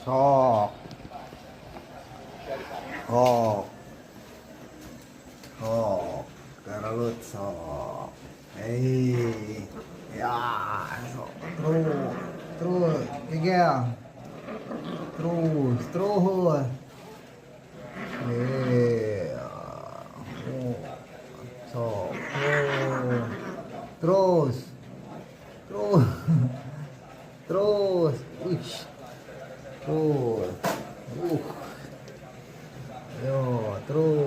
Sok. Sok. Sok. Kerelut sok. Hei. Ya, sok. Terus. Terus. Gigel. Terus. Hei. Sok. Terus. Terus. Terus. Uish. Terus. Yo, terus.